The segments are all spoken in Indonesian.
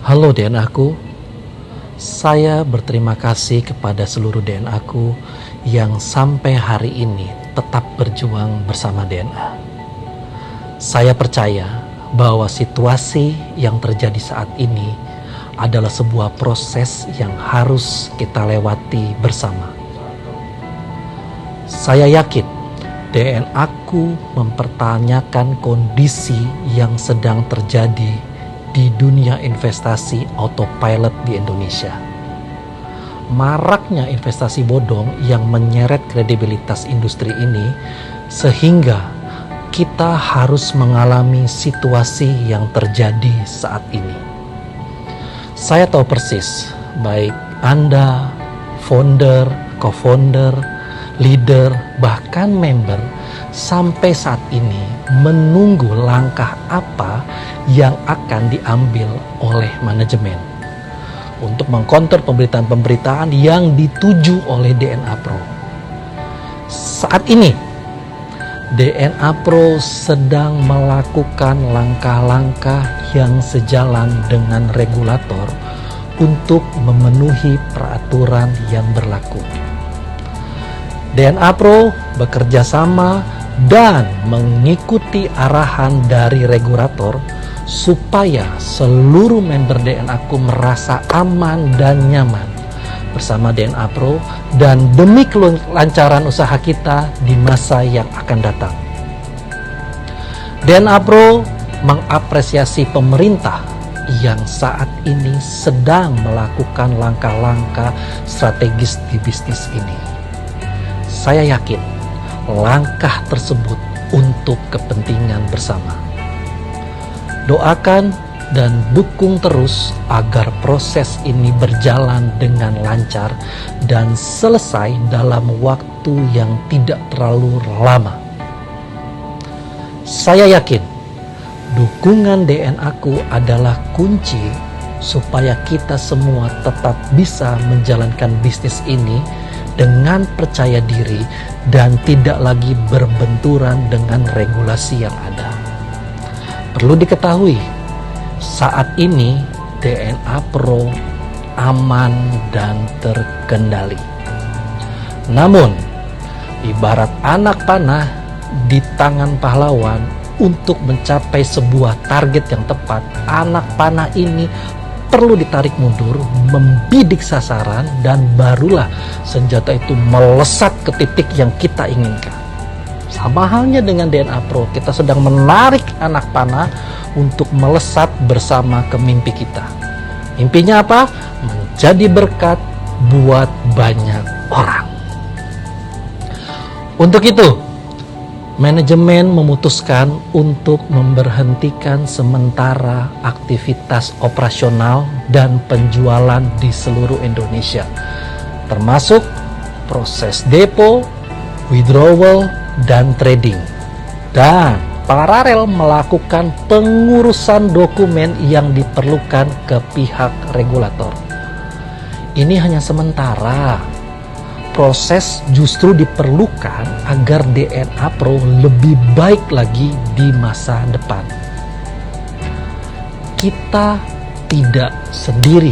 Halo DNA-ku, saya berterima kasih kepada seluruh DNA-ku yang sampai hari ini tetap berjuang bersama DNA. Saya percaya bahwa situasi yang terjadi saat ini adalah sebuah proses yang harus kita lewati bersama. Saya yakin DNA-ku mempertanyakan kondisi yang sedang terjadi di dunia investasi autopilot di Indonesia. Maraknya investasi bodong yang menyeret kredibilitas industri ini sehingga kita harus mengalami situasi yang terjadi saat ini. Saya tahu persis, baik Anda, founder, co-founder, leader, bahkan member sampai saat ini menunggu langkah apa yang akan diambil oleh manajemen untuk mengcounter pemberitaan-pemberitaan yang dituju oleh DNA Pro. Saat ini DNA Pro sedang melakukan langkah-langkah yang sejalan dengan regulator untuk memenuhi peraturan yang berlaku. DNA Pro bekerja sama dan mengikuti arahan dari regulator supaya seluruh member DNA-ku merasa aman dan nyaman bersama DNA Pro dan demi kelancaran usaha kita di masa yang akan datang. DNA Pro mengapresiasi pemerintah yang saat ini sedang melakukan langkah-langkah strategis di bisnis ini. Saya yakin langkah tersebut untuk kepentingan bersama. Doakan dan dukung terus agar proses ini berjalan dengan lancar dan selesai dalam waktu yang tidak terlalu lama. Saya yakin dukungan DNA-ku adalah kunci supaya kita semua tetap bisa menjalankan bisnis ini dengan percaya diri dan tidak lagi berbenturan dengan regulasi yang ada. Perlu diketahui, saat ini DNA Pro aman dan terkendali. Namun, ibarat anak panah di tangan pahlawan, untuk mencapai sebuah target yang tepat, anak panah ini perlu ditarik mundur, membidik sasaran, dan barulah senjata itu melesat ke titik yang kita inginkan. Sama halnya dengan DNA Pro, kita sedang menarik anak panah untuk melesat bersama ke mimpi kita. Mimpinya apa? Menjadi berkat buat banyak orang. Untuk itu, manajemen memutuskan untuk memberhentikan sementara aktivitas operasional dan penjualan di seluruh Indonesia, termasuk proses depo, withdrawal, dan trading, dan paralel melakukan pengurusan dokumen yang diperlukan ke pihak regulator. Ini hanya sementara. Proses justru diperlukan agar DNA Pro lebih baik lagi di masa depan. Kita tidak sendiri,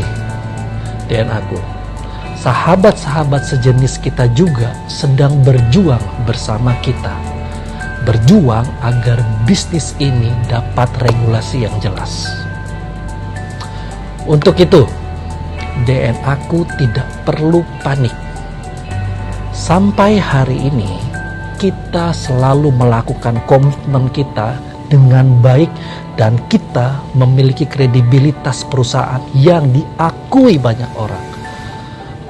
DNA-ku. Sahabat-sahabat sejenis kita juga sedang berjuang bersama kita. Berjuang agar bisnis ini dapat regulasi yang jelas. Untuk itu, DNA-ku tidak perlu panik. Sampai hari ini, kita selalu melakukan komitmen kita dengan baik dan kita memiliki kredibilitas perusahaan yang diakui banyak orang.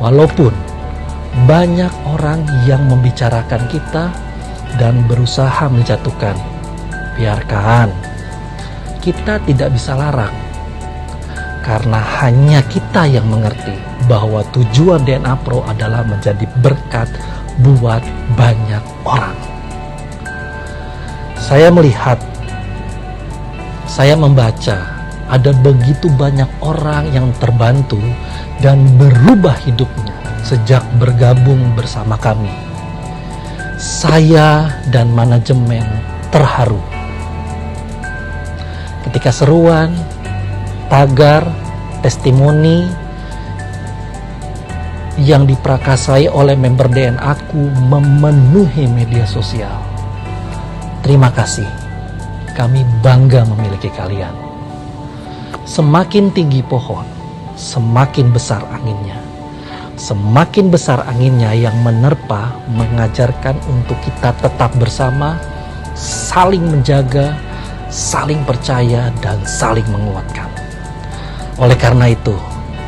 Walaupun banyak orang yang membicarakan kita dan berusaha menjatuhkan, biarkan. Kita tidak bisa larang, karena hanya kita yang mengerti bahwa tujuan DNA Pro adalah menjadi berkat buat banyak orang. Saya melihat, saya membaca, ada begitu banyak orang yang terbantu dan berubah hidupnya sejak bergabung bersama kami. Saya dan manajemen terharu ketika seruan, tagar, testimoni yang diprakasai oleh member DNA aku memenuhi media sosial. Terima kasih, kami bangga memiliki kalian. Semakin tinggi pohon, semakin besar anginnya. Semakin besar anginnya yang menerpa, mengajarkan untuk kita tetap bersama, saling menjaga, saling percaya, dan saling menguatkan. Oleh karena itu,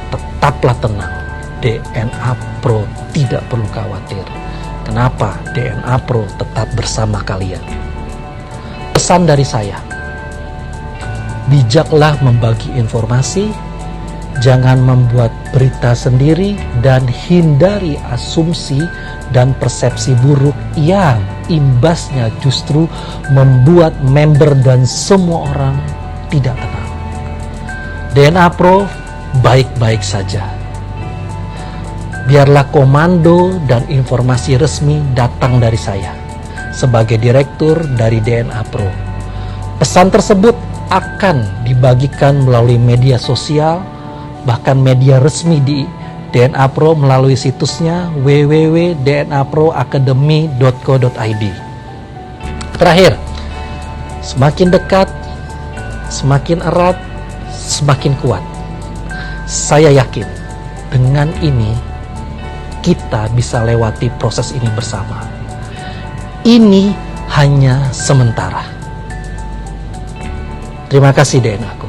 tetaplah tenang. DNA Pro tidak perlu khawatir. Kenapa? DNA Pro tetap bersama kalian. Pesan dari saya, bijaklah membagi informasi, jangan membuat berita sendiri, dan hindari asumsi dan persepsi buruk yang imbasnya justru membuat member dan semua orang tidak tenang. DNA Pro baik-baik saja. Biarlah komando dan informasi resmi datang dari saya sebagai direktur dari DNA Pro. Pesan tersebut akan dibagikan melalui media sosial, bahkan media resmi di DNA Pro melalui situsnya www.dnaproacademy.co.id. Terakhir, semakin dekat, semakin erat, semakin kuat. Saya yakin dengan ini kita bisa lewati proses ini bersama. Ini hanya sementara. Terima kasih DNA aku.